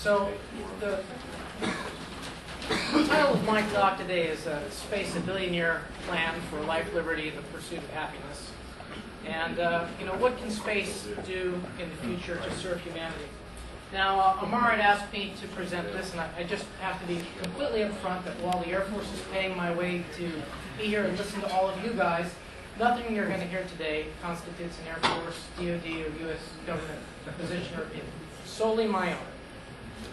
So the title of my talk today is Space, a Billionaire Plan for Life, Liberty, and the Pursuit of Happiness. And, what can space do in the future to serve humanity? Now, Amar had asked me to present this, and I just have to be completely upfront that while the Air Force is paying my way to be here and listen to all of you guys, nothing you're going to hear today constitutes an Air Force, DoD, or U.S. government position or opinion. Solely my own,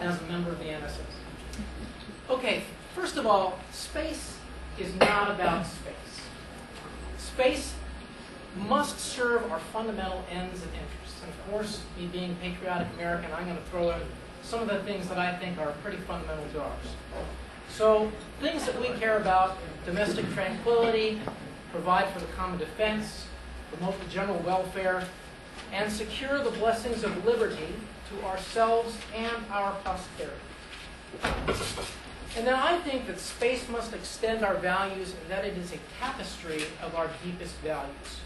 as a member of the NSS. Okay, first of all, space is not about space. Space must serve our fundamental ends and interests. And of course, me being patriotic American, I'm going to throw in some of the things that I think are pretty fundamental to ours. So, things that we care about: domestic tranquility, provide for the common defense, promote the general welfare, and secure the blessings of liberty to ourselves and our posterity. And then I think that space must extend our values, and that it is a tapestry of our deepest values.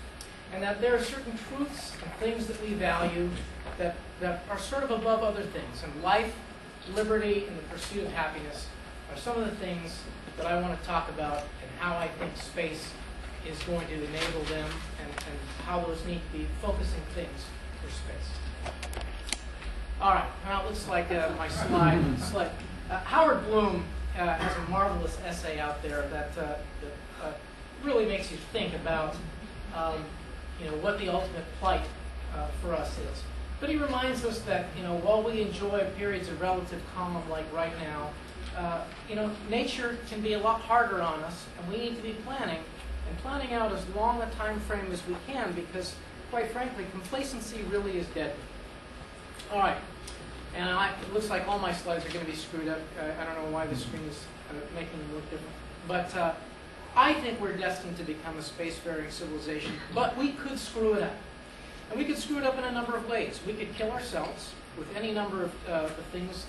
And that there are certain truths and things that we value that are sort of above other things. And life, liberty, and the pursuit of happiness are some of the things that I want to talk about, and how I think space is going to enable them, and how those need to be focusing things for space. All right, now it looks like my slide. Howard Bloom has a marvelous essay out there that really makes you think about what the ultimate plight for us is. But he reminds us that while we enjoy periods of relative calm like right now, nature can be a lot harder on us, and we need to be planning out as long a time frame as we can, because quite frankly, complacency really is deadly. All right. And it looks like all my slides are going to be screwed up. I don't know why the screen is making them look different. But I think we're destined to become a spacefaring civilization. But we could screw it up. And we could screw it up in a number of ways. We could kill ourselves with any number of the things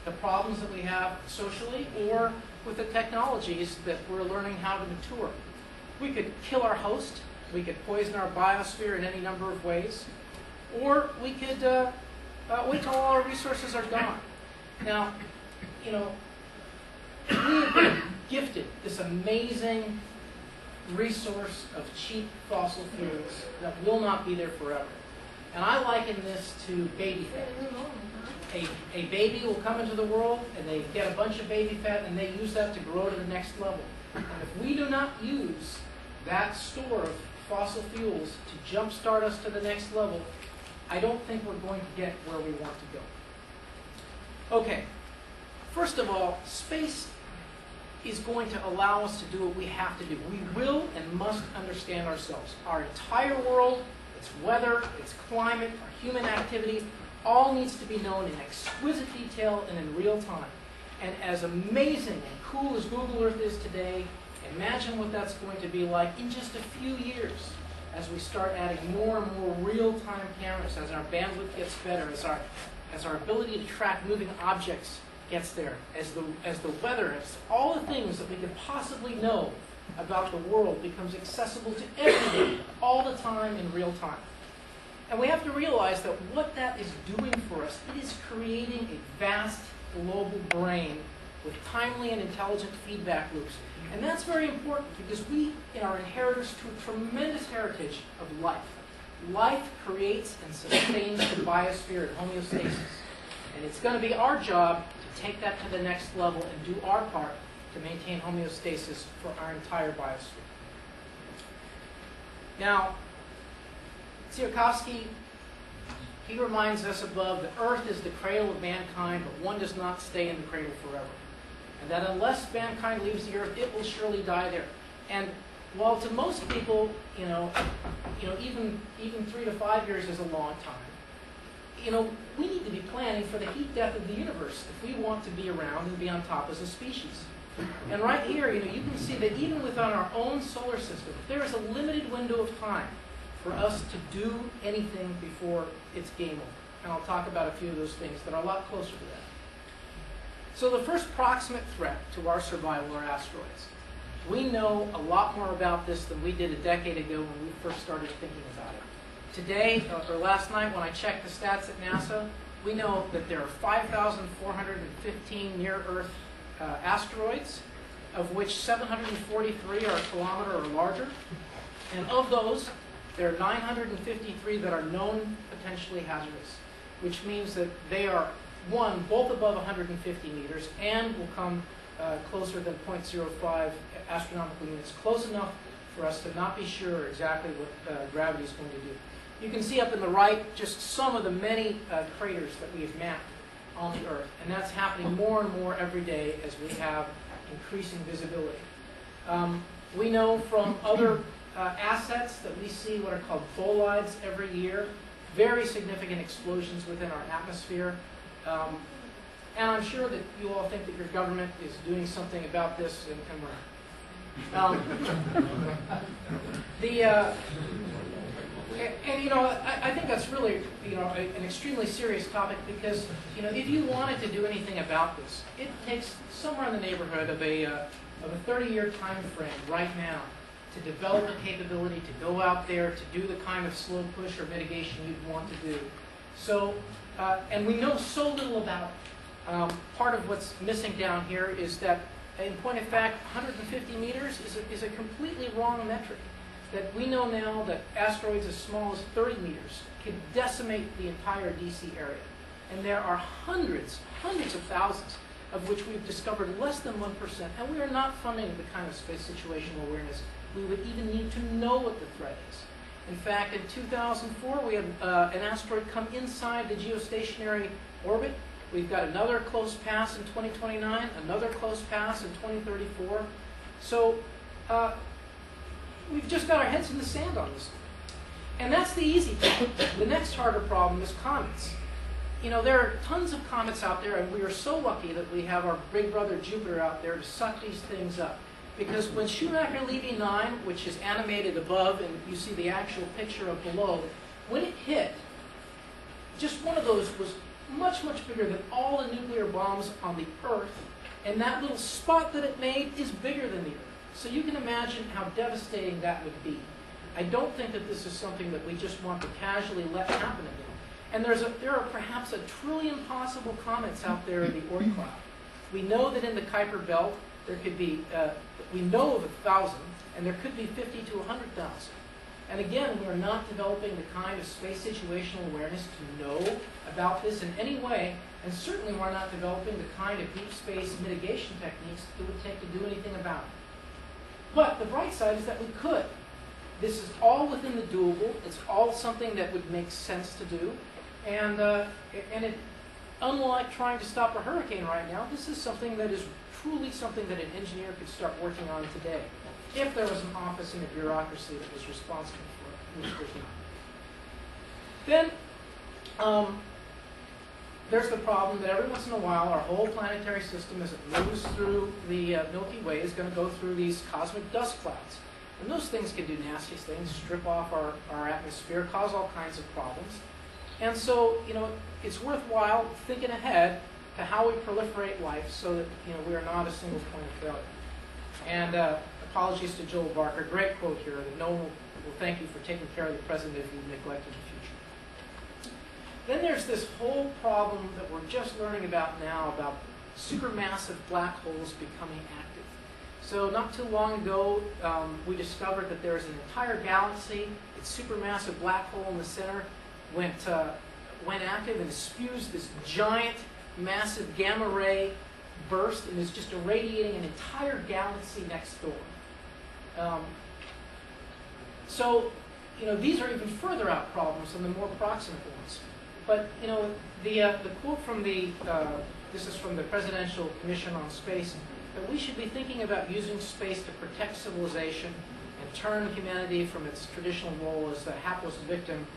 the problems that we have socially, or with the technologies that we're learning how to mature. We could kill our host. We could poison our biosphere in any number of ways. Or we could wait till all our resources are gone. Now, we have been gifted this amazing resource of cheap fossil fuels that will not be there forever. And I liken this to baby fat. A baby will come into the world, and they get a bunch of baby fat, and they use that to grow to the next level. And if we do not use that store of fossil fuels to jumpstart us to the next level, I don't think we're going to get where we want to go. Okay, first of all, space is going to allow us to do what we have to do. We will and must understand ourselves. Our entire world, its weather, its climate, our human activity, all needs to be known in exquisite detail and in real time. And as amazing and cool as Google Earth is today, imagine what that's going to be like in just a few years, as we start adding more and more real-time cameras, as our bandwidth gets better, as our ability to track moving objects gets there, as the weather, as all the things that we could possibly know about the world becomes accessible to everyone all the time in real time. And we have to realize that what that is doing for us, it is creating a vast global brain with timely and intelligent feedback loops. And that's very important, because we are inheritors to a tremendous heritage of life. Life creates and sustains the biosphere and homeostasis. And it's going to be our job to take that to the next level and do our part to maintain homeostasis for our entire biosphere. Now, Tsiolkovsky, he reminds us above that Earth is the cradle of mankind, but one does not stay in the cradle forever. And that unless mankind leaves the Earth, it will surely die there. And while to most people, even 3 to 5 years is a long time, we need to be planning for the heat death of the universe if we want to be around and be on top as a species. And right here, you can see that even within our own solar system, there is a limited window of time for us to do anything before it's game over. And I'll talk about a few of those things that are a lot closer to that. So the first proximate threat to our survival are asteroids. We know a lot more about this than we did a decade ago when we first started thinking about it. Today, or last night when I checked the stats at NASA, we know that there are 5,415 near-Earth asteroids, of which 743 are a kilometer or larger. And of those, there are 953 that are known potentially hazardous, which means that they are, one, both above 150 meters and will come closer than 0.05 astronomical units, close enough for us to not be sure exactly what gravity is going to do. You can see up in the right just some of the many craters that we have mapped on the Earth, and that's happening more and more every day as we have increasing visibility. We know from other assets that we see what are called bolides every year, very significant explosions within our atmosphere. And I'm sure that you all think that your government is doing something about this, and you know, I think that's really, you know, an extremely serious topic, because, you know, if you wanted to do anything about this, it takes somewhere in the neighborhood of a 30-year time frame right now to develop a capability to go out there to do the kind of slow push or mitigation you'd want to do. So, and we know so little about it. Part of what's missing down here is that, in point of fact, 150 meters is a completely wrong metric. That we know now that asteroids as small as 30 meters can decimate the entire DC area. And there are hundreds of thousands of which we've discovered less than 1%. And we are not funding the kind of space situational awareness we would even need to know what the threat is. In fact, in 2004, we had an asteroid come inside the geostationary orbit. We've got another close pass in 2029, another close pass in 2034. So we've just got our heads in the sand on this. And that's the easy thing. The next harder problem is comets. You know, there are tons of comets out there, and we are so lucky that we have our big brother Jupiter out there to suck these things up. Because when Schumacher-Levy 9, which is animated above, and you see the actual picture of below, when it hit, just one of those was much, much bigger than all the nuclear bombs on the Earth, and that little spot that it made is bigger than the Earth. So you can imagine how devastating that would be. I don't think that this is something that we just want to casually let happen again. And there are perhaps 1 trillion possible comets out there in the Oort cloud. We know that in the Kuiper belt, there could be, we know of 1,000, and there could be 50 to 100,000. And again, we are not developing the kind of space situational awareness to know about this in any way, and certainly we're not developing the kind of deep space mitigation techniques that it would take to do anything about it. But the bright side is that we could. This is all within the doable. It's all something that would make sense to do. And unlike trying to stop a hurricane right now, this is something that is truly something that an engineer could start working on today, if there was an office and a bureaucracy that was responsible for it, which there's not. Then there's the problem that every once in a while our whole planetary system, as it moves through the Milky Way, is going to go through these cosmic dust clouds. And those things can do nasty things, strip off our atmosphere, cause all kinds of problems. And so, you know, it's worthwhile thinking ahead to how we proliferate life so that, you know, we are not a single point of failure. And apologies to Joel Barker, great quote here, that no one will thank you for taking care of the present if you neglected the future. Then there's this whole problem that we're just learning about now about supermassive black holes becoming active. So not too long ago, we discovered that there is an entire galaxy, its supermassive black hole in the center, went active and spews this giant, massive gamma ray burst and is just irradiating an entire galaxy next door. So, you know, these are even further out problems than the more proximate ones. But, you know, the quote from this is from the Presidential Commission on Space, that we should be thinking about using space to protect civilization and turn humanity from its traditional role as the hapless victim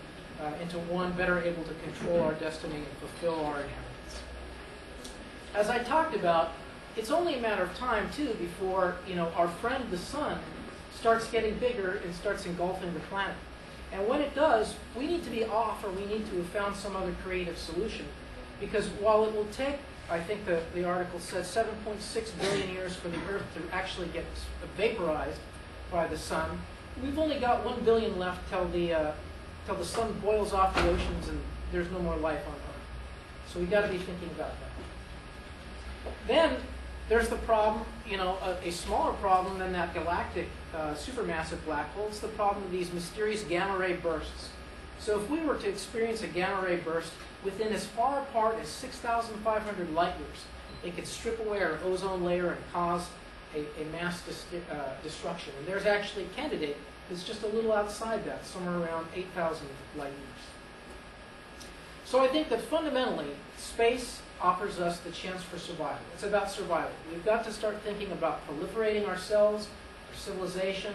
into one better able to control our destiny and fulfill our inheritance. As I talked about, it's only a matter of time, too, before, you know, our friend the sun starts getting bigger and starts engulfing the planet. And when it does, we need to be off, or we need to have found some other creative solution. Because while it will take, I think the article says, 7.6 billion years for the Earth to actually get vaporized by the sun, we've only got 1 billion left till the sun boils off the oceans and there's no more life on Earth. So we've got to be thinking about that. Then there's the problem, a smaller problem than that galactic supermassive black hole. It's the problem of these mysterious gamma ray bursts. So if we were to experience a gamma ray burst within as far apart as 6,500 light years, it could strip away our ozone layer and cause a mass destruction. And there's actually a candidate that's just a little outside that, somewhere around 8,000 light years. So I think that fundamentally, space offers us the chance for survival. It's about survival. We've got to start thinking about proliferating ourselves, our civilization,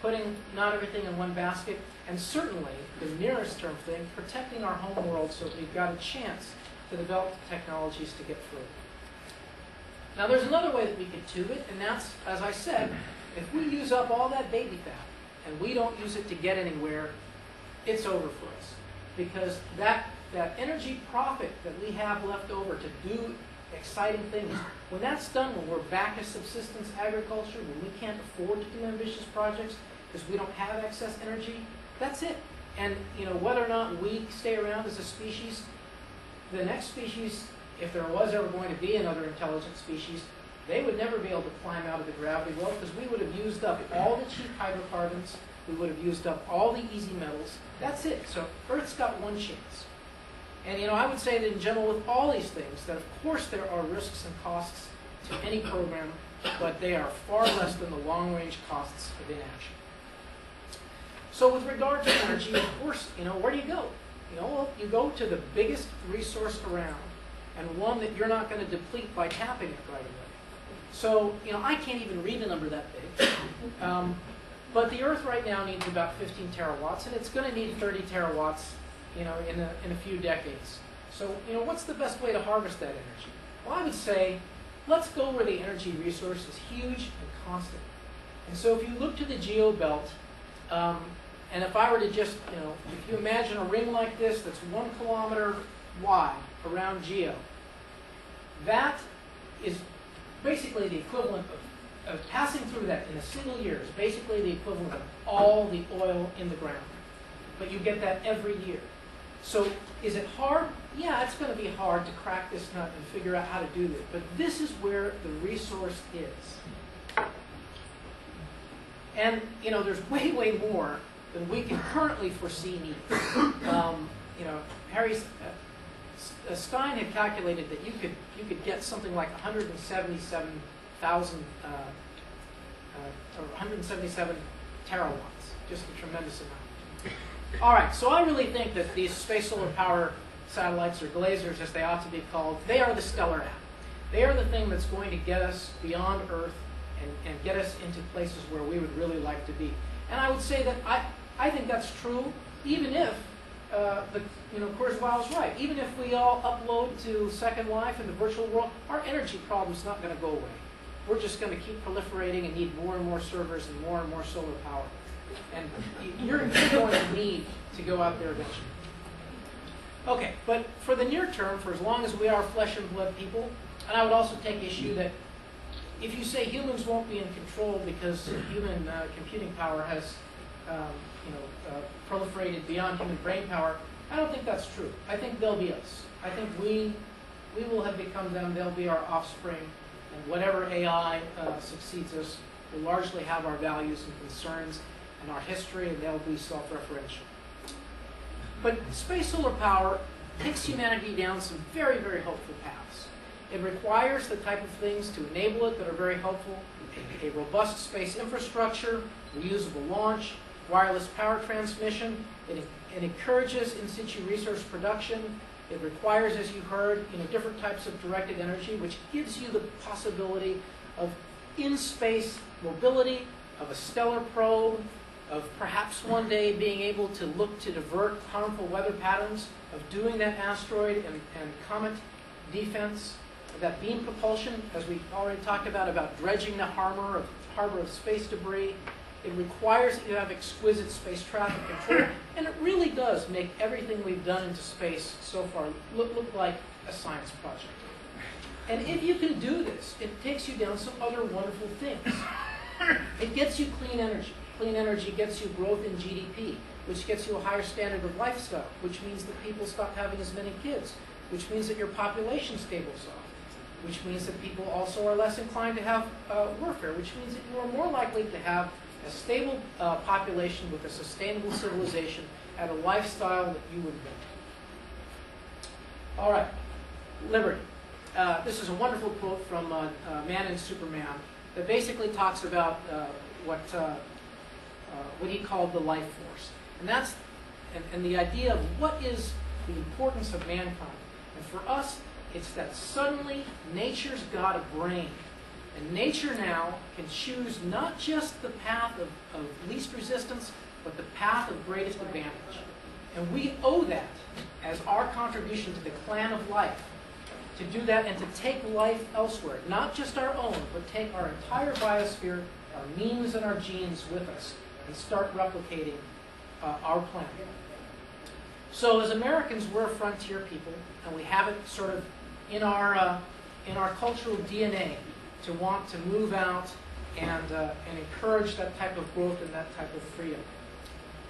putting not everything in one basket, and certainly, the nearest term thing, protecting our home world so that we've got a chance to develop the technologies to get through. Now there's another way that we could tube it, and that's, as I said, if we use up all that baby fat, and we don't use it to get anywhere, it's over for us. Because that energy profit that we have left over to do exciting things, when that's done, when we're back to subsistence agriculture, when we can't afford to do ambitious projects because we don't have excess energy, that's it. And whether or not we stay around as a species, the next species, if there was ever going to be another intelligent species, they would never be able to climb out of the gravity well because we would have used up all the cheap hydrocarbons, we would have used up all the easy metals. That's it. So Earth's got one chance. And I would say that in general with all these things, that of course there are risks and costs to any program, but they are far less than the long-range costs of inaction. So with regard to energy, of course, where do you go? Well, you go to the biggest resource around, and one that you're not going to deplete by tapping it right away. So, I can't even read a number that big. But the Earth right now needs about 15 terawatts, and it's going to need 30 terawatts, in a few decades. So, what's the best way to harvest that energy? Well, I would say, let's go where the energy resource is huge and constant. And so if you look to the geobelt, and if I were to just, if you imagine a ring like this that's 1 kilometer wide around Geo, that is basically the equivalent of passing through that in a single year is basically the equivalent of all the oil in the ground. But you get that every year. So is it hard? Yeah, it's going to be hard to crack this nut and figure out how to do this. But this is where the resource is. And, there's way, way more than we can currently foresee needs. Harry Stein had calculated that you could get something like 177,000 or 177 terawatts, just a tremendous amount. All right, so I really think that these space solar power satellites, or glazers as they ought to be called, they are the stellar app. They are the thing that's going to get us beyond Earth and get us into places where we would really like to be. And I would say that I think that's true, even if Kurzweil is right. Even if we all upload to Second Life in the virtual world, our energy problem's not going to go away. We're just going to keep proliferating and need more and more servers and more solar power. And you're going to need to go out there eventually. Okay, but for the near term, for as long as we are flesh and blood people, and I would also take issue that if you say humans won't be in control because human computing power has proliferated beyond human brain power, I don't think that's true. I think they'll be us. I think we will have become them. They'll be our offspring. And whatever AI succeeds us will largely have our values and concerns and our history, and they'll be self-referential. But space solar power takes humanity down some very, very hopeful paths. It requires the type of things to enable it that are very helpful: a robust space infrastructure, reusable launch, wireless power transmission. It encourages in situ resource production. It requires, as you heard, different types of directed energy, which gives you the possibility of in-space mobility, of a stellar probe, of perhaps one day being able to look to divert harmful weather patterns, of doing that asteroid and comet defense, of that beam propulsion, as we already talked about dredging the harbor of space debris. It requires that you have exquisite space traffic control, and it really does make everything we've done into space so far look like a science project. And if you can do this, it takes you down some other wonderful things. It gets you clean energy. Clean energy gets you growth in GDP, which gets you a higher standard of lifestyle, which means that people stop having as many kids, which means that your population stables off, which means that people also are less inclined to have warfare, which means that you are more likely to have a stable population with a sustainable civilization and a lifestyle that you would want. All right, liberty. This is a wonderful quote from Man and Superman that basically talks about what he called the life force. And that's and the idea of what is the importance of mankind. And for us, it's that suddenly nature's got a brain. And nature now can choose not just the path of least resistance, but the path of greatest advantage. And we owe that as our contribution to the clan of life, to do that and to take life elsewhere, not just our own, but take our entire biosphere, our means and our genes with us, and start replicating our planet. So as Americans, we're a frontier people, and we have it sort of in our cultural DNA to want to move out and encourage that type of growth and that type of freedom.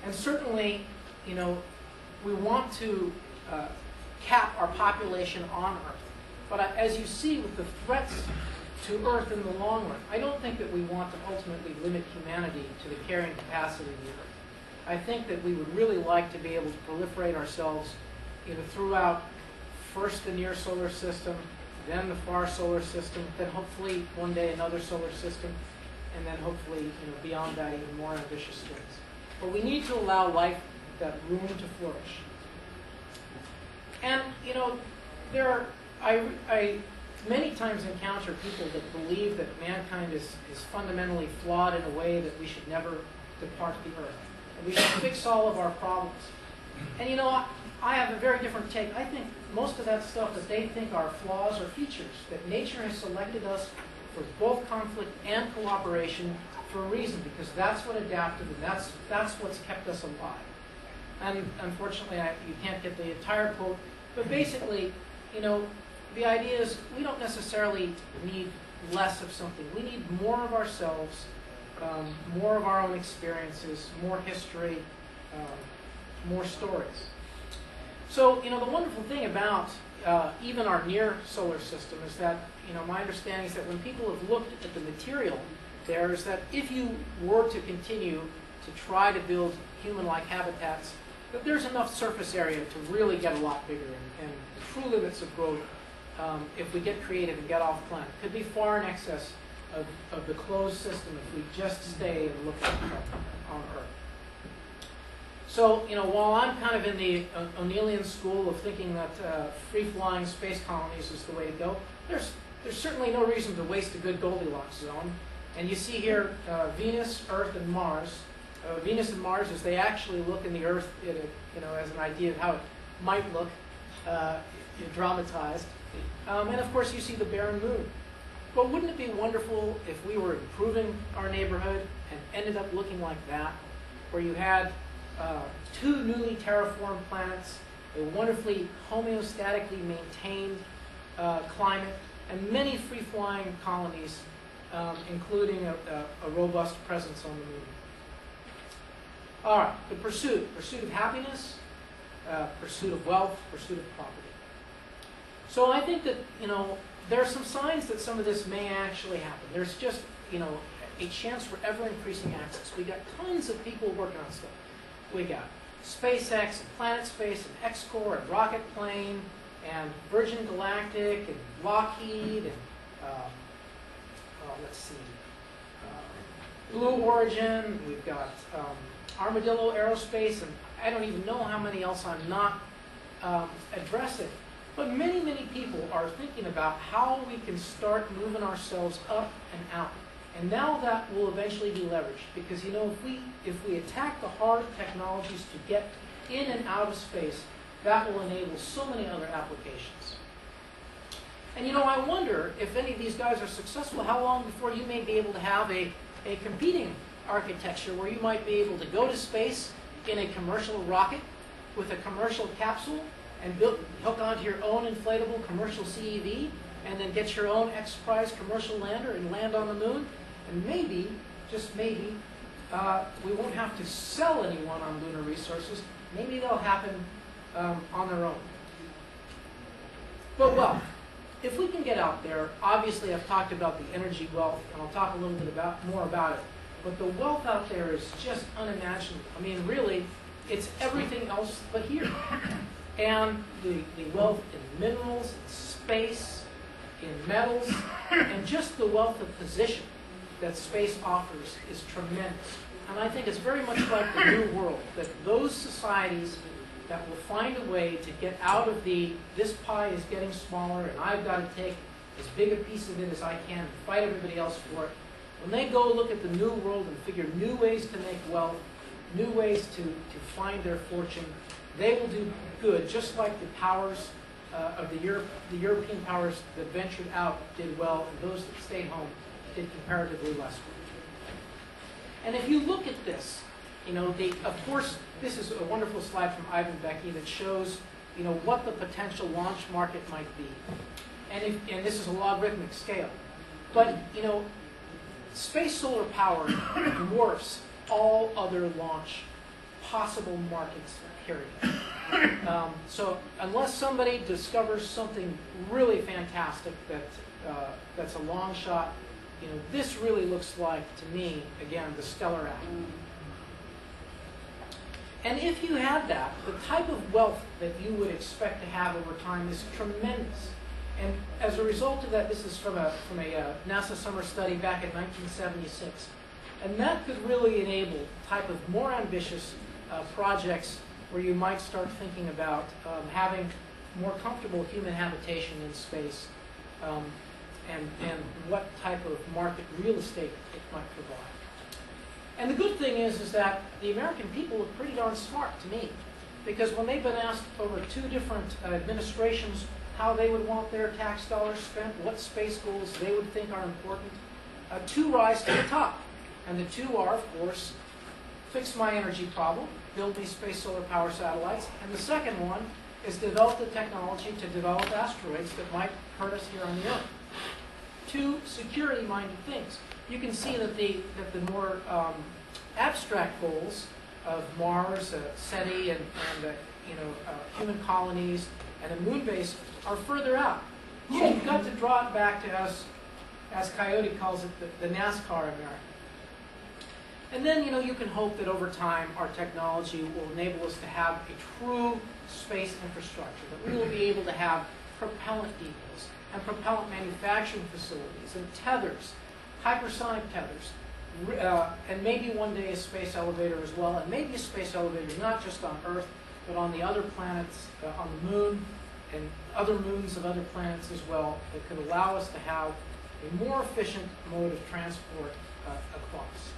And certainly, you know, we want to cap our population on Earth. But as you see with the threats to Earth in the long run, I don't think that we want to ultimately limit humanity to the carrying capacity of the Earth. I think that we would really like to be able to proliferate ourselves, you know, throughout first the near solar system, then the far solar system, then hopefully one day another solar system, and then hopefully, you know, beyond that even more ambitious things. But we need to allow life that room to flourish. And you know, I many times encounter people that believe that mankind is fundamentally flawed in a way that we should never depart the Earth. And we should fix all of our problems. And you know, I have a very different take. I think most of that stuff that they think are flaws are features, that nature has selected us for both conflict and cooperation for a reason, because that's what adapted, and that's what's kept us alive. And unfortunately, you can't get the entire quote, but basically, you know, the idea is we don't necessarily need less of something. We need more of ourselves, more of our own experiences, more history, more stories. So, you know, the wonderful thing about even our near solar system is that, you know, my understanding is that when people have looked at the material there, is that if you were to continue to try to build human-like habitats, that there's enough surface area to really get a lot bigger, and the true limits of growth, if we get creative and get off planet, could be far in excess of the closed system if we just stay and look at on Earth. So, you know, while I'm kind of in the O'Neillian school of thinking that free-flying space colonies is the way to go, there's certainly no reason to waste a good Goldilocks zone. And you see here Venus, Earth, and Mars. Venus and Mars, as they actually look in the Earth, you know, as an idea of how it might look, dramatized. And of course, you see the barren moon. But wouldn't it be wonderful if we were improving our neighborhood and ended up looking like that, where you had two newly terraformed planets, a wonderfully homeostatically maintained climate, and many free-flying colonies, including a robust presence on the moon. All right, the pursuit of happiness, pursuit of wealth, pursuit of property. So I think that, you know, there are some signs that some of this may actually happen. There's just, you know, a chance for ever-increasing access. We got tons of people working on stuff. We got SpaceX and Planet Space and XCOR and Rocket Plane and Virgin Galactic and Lockheed and let's see, Blue Origin. We've got Armadillo Aerospace, and I don't even know how many else I'm not addressing. But many, many people are thinking about how we can start moving ourselves up and out. And now that will eventually be leveraged, because, you know, if we attack the hard technologies to get in and out of space, that will enable so many other applications. And, you know, I wonder if any of these guys are successful, how long before you may be able to have a competing architecture where you might be able to go to space in a commercial rocket with a commercial capsule and hook onto your own inflatable commercial CEV, and then get your own X-Prize commercial lander and land on the moon. And maybe, just maybe, we won't have to sell anyone on lunar resources. Maybe they'll happen on their own. But wealth. If we can get out there, obviously I've talked about the energy wealth, and I'll talk a little bit more about it. But the wealth out there is just unimaginable. I mean, really, it's everything else but here. And the wealth in minerals, in space, in metals, and just the wealth of position that space offers is tremendous. And I think it's very much like the New World, that those societies that will find a way to get out of this pie is getting smaller and I've got to take as big a piece of it as I can and fight everybody else for it. When they go look at the New World and figure new ways to make wealth, new ways to find their fortune, they will do good, just like the powers of the European powers that ventured out did well, and those that stayed home did comparatively less well. And if you look at this, of course, this is a wonderful slide from Ivan Becky that shows, what the potential launch market might be. And this is a logarithmic scale. But, space solar power dwarfs all other launch possible markets, period. So unless somebody discovers something really fantastic that's a long shot, this really looks like, to me, again, the stellar atom. And if you had that, the type of wealth that you would expect to have over time is tremendous. And as a result of that, this is from a NASA summer study back in 1976. And that could really enable the type of more ambitious projects where you might start thinking about having more comfortable human habitation in space and what type of market real estate it might provide. And the good thing is that the American people are pretty darn smart to me, because when they've been asked over 2 different administrations how they would want their tax dollars spent, what space goals they would think are important, 2 rise to the top. And the 2 are, of course, fix my energy problem, build me space solar power satellites, and the second one is develop the technology to develop asteroids that might hurt us here on the Earth. 2 security-minded things. You can see that the more abstract goals of Mars, SETI, and human colonies, and a moon base are further out. So you've got to draw it back to, as Coyote calls it, the NASCAR America. And then, you can hope that over time our technology will enable us to have a true space infrastructure, that we will be able to have propellant depots and propellant manufacturing facilities and tethers, hypersonic tethers, and maybe one day a space elevator as well, and maybe a space elevator not just on Earth, but on the other planets, on the moon, and other moons of other planets as well, that could allow us to have a more efficient mode of transport across.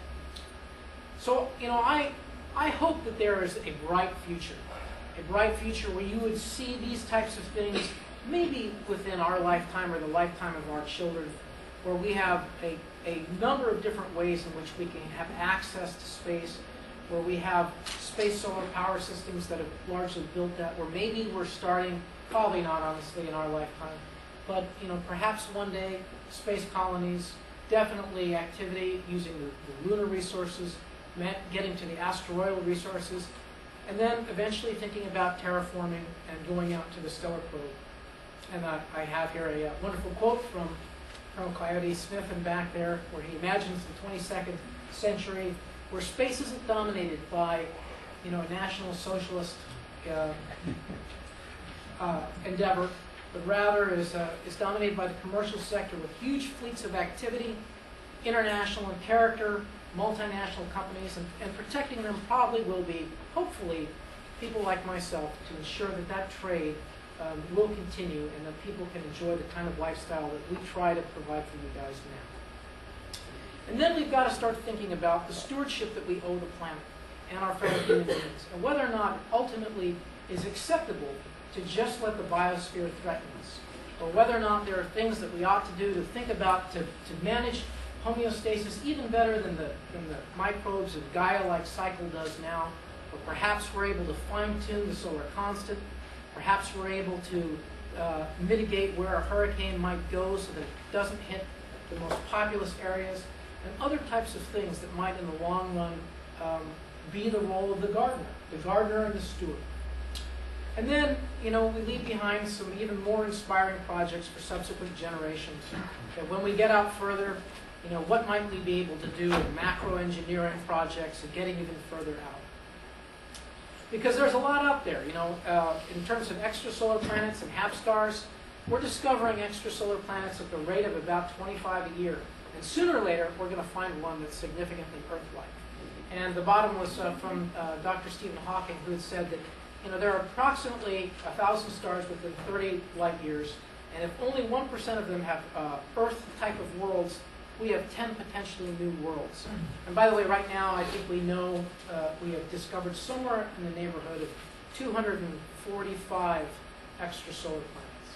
So, I hope that there is a bright future where you would see these types of things maybe within our lifetime or the lifetime of our children, where we have a number of different ways in which we can have access to space, where we have space solar power systems that have largely built that, where maybe we're starting, probably not honestly in our lifetime, but perhaps one day space colonies, definitely activity using the lunar resources, getting to the asteroidal resources, and then eventually thinking about terraforming and going out to the stellar probe. And I have here a wonderful quote from Colonel Coyote Smith and back there, where he imagines the 22nd century where space isn't dominated by, a national socialist endeavor, but rather is dominated by the commercial sector with huge fleets of activity, international in character, multinational companies, and protecting them probably will be, hopefully, people like myself to ensure that trade will continue and that people can enjoy the kind of lifestyle that we try to provide for you guys now. And then we've got to start thinking about the stewardship that we owe the planet and our fellow human beings, and whether or not it ultimately is acceptable to just let the biosphere threaten us, or whether or not there are things that we ought to do to think about to manage homeostasis even better than the microbes of Gaia-like cycle does now, or perhaps we're able to fine-tune the solar constant. Perhaps we're able to mitigate where a hurricane might go so that it doesn't hit the most populous areas, and other types of things that might, in the long run, be the role of the gardener and the steward. And then, you know, we leave behind some even more inspiring projects for subsequent generations. That when we get out further, you know, what might we be able to do in macro engineering projects and getting even further out? Because there's a lot out there, you know, in terms of extrasolar planets and HAP stars. We're discovering extrasolar planets at the rate of about 25 a year. And sooner or later, we're going to find one that's significantly Earth-like. And the bottom was from Dr. Stephen Hawking, who had said that, you know, there are approximately 1,000 stars within 30 light years, and if only 1% of them have Earth type of worlds, we have 10 potentially new worlds. And by the way, right now, I think we know we have discovered somewhere in the neighborhood of 245 extrasolar planets.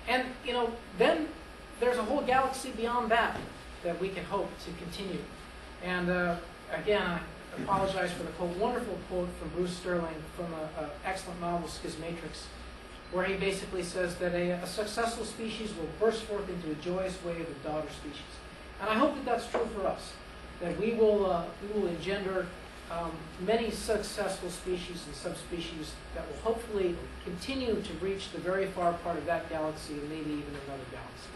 And, you know, then there's a whole galaxy beyond that that we can hope to continue. And again, I apologize for the quote, wonderful quote from Bruce Sterling from an excellent novel, Schismatrix, where he basically says that a successful species will burst forth into a joyous wave of daughter species. And I hope that that's true for us, that we will engender many successful species and subspecies that will hopefully continue to reach the very far part of that galaxy and maybe even another galaxy.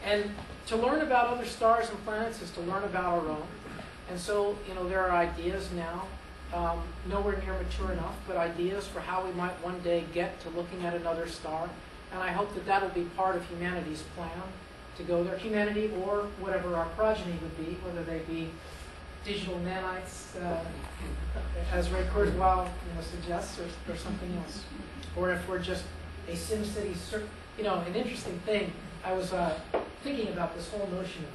And to learn about other stars and planets is to learn about our own. And so, you know, there are ideas now, nowhere near mature enough, but ideas for how we might one day get to looking at another star. And I hope that that'll be part of humanity's plan to go there. Humanity or whatever our progeny would be, whether they be digital nanites, as Ray Kurzweil suggests, or something else. Or if we're just a SimCity, you know, an interesting thing, I was thinking about this whole notion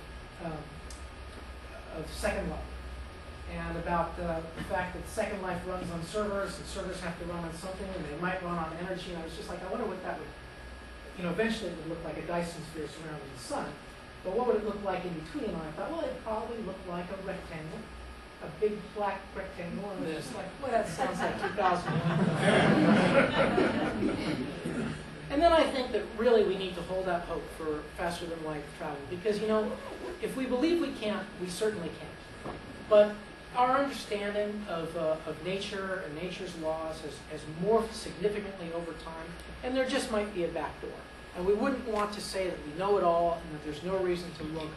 of Second Life, and about the fact that Second Life runs on servers, and servers have to run on something, and they might run on energy, and I was just like, I wonder what that would, you know, eventually it would look like a Dyson sphere surrounding the sun, but what would it look like in between? And I thought, well, it'd probably look like a rectangle, a big black rectangle, and I was just like, boy, that sounds like 2001. And then I think that really we need to hold out hope for faster than light travel, because, you know, if we believe we can't, we certainly can't. But our understanding of nature and nature's laws has morphed significantly over time, and there just might be a back door. And we wouldn't want to say that we know it all and that there's no reason to look,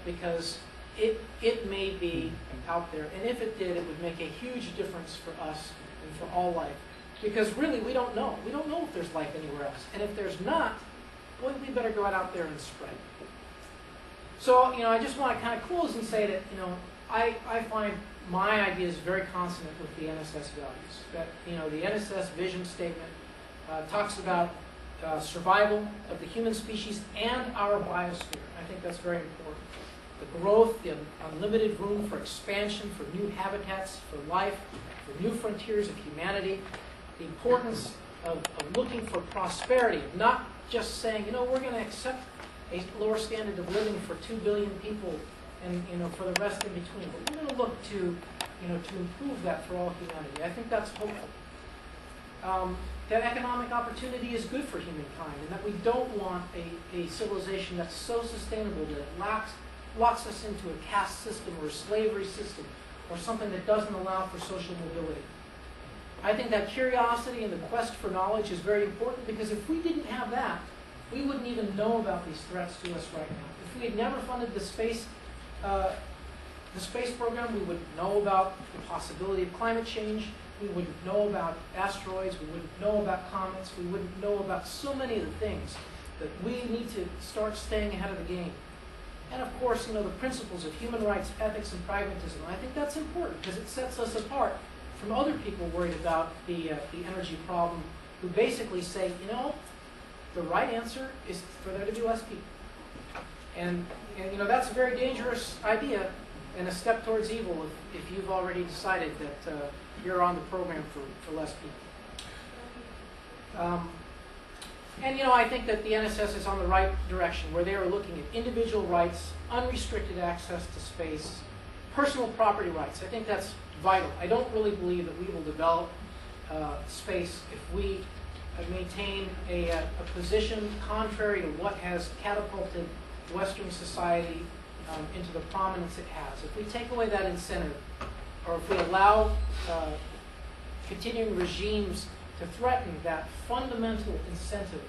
because it may be out there. And if it did, it would make a huge difference for us and for all life. Because really, we don't know. We don't know if there's life anywhere else. And if there's not, boy, we better go out there and spread. So, you know, I just want to kind of close and say that, you know, I find my ideas very consonant with the NSS values. That, you know, the NSS vision statement talks about survival of the human species and our biosphere. I think that's very important. The growth, the unlimited room for expansion, for new habitats, for life, for new frontiers of humanity. The importance of looking for prosperity, not just saying, you know, we're going to accept a lower standard of living for 2 billion people and, you know, for the rest in between. But we're going to look to, you know, to improve that for all humanity. I think that's hopeful. That economic opportunity is good for humankind, and that we don't want a civilization that's so sustainable that it locks us into a caste system or a slavery system or something that doesn't allow for social mobility. I think that curiosity and the quest for knowledge is very important, because if we didn't have that, we wouldn't even know about these threats to us right now. If we had never funded the space program, we wouldn't know about the possibility of climate change. We wouldn't know about asteroids. We wouldn't know about comets. We wouldn't know about so many of the things that we need to start staying ahead of the game. And of course, you know, the principles of human rights, ethics, and pragmatism. I think that's important because it sets us apart from other people worried about the energy problem, who basically say, you know, the right answer is for there to be less people. And you know, that's a very dangerous idea and a step towards evil if you've already decided that you're on the program for less people. And you know, I think that the NSS is on the right direction, where they are looking at individual rights, unrestricted access to space, personal property rights. I think that's vital. I don't really believe that we will develop space if we maintain a position contrary to what has catapulted Western society into the prominence it has. If we take away that incentive, or if we allow continuing regimes to threaten that fundamental incentive,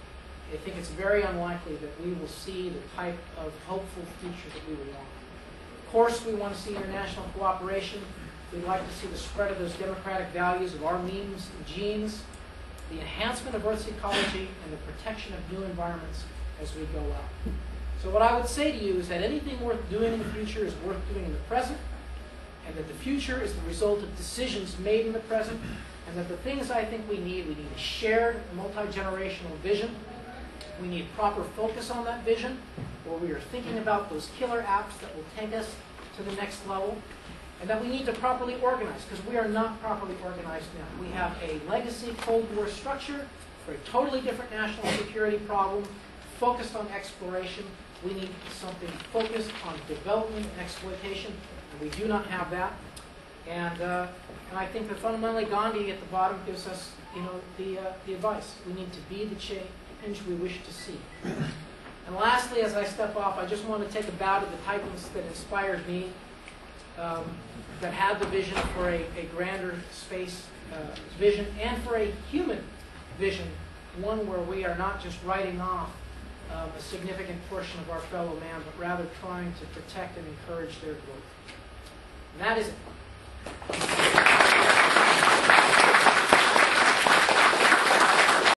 I think it's very unlikely that we will see the type of hopeful future that we would want. Of course, we want to see international cooperation. We'd like to see the spread of those democratic values of our memes and genes, the enhancement of Earth's ecology, and the protection of new environments as we go out. So what I would say to you is that anything worth doing in the future is worth doing in the present, and that the future is the result of decisions made in the present, and that the things I think we need a shared multi-generational vision. We need proper focus on that vision, where we are thinking about those killer apps that will take us to the next level, and that we need to properly organize, because we are not properly organized now. We have a legacy Cold War structure for a totally different national security problem, focused on exploration. We need something focused on development and exploitation, and we do not have that. And I think that fundamentally Gandhi at the bottom gives us, the advice. We need to be the change we wish to see. And lastly, as I step off, I just want to take a bow to the Titans that inspired me, that had the vision for a grander space vision, and for a human vision, one where we are not just writing off a significant portion of our fellow man, but rather trying to protect and encourage their growth. And that is it.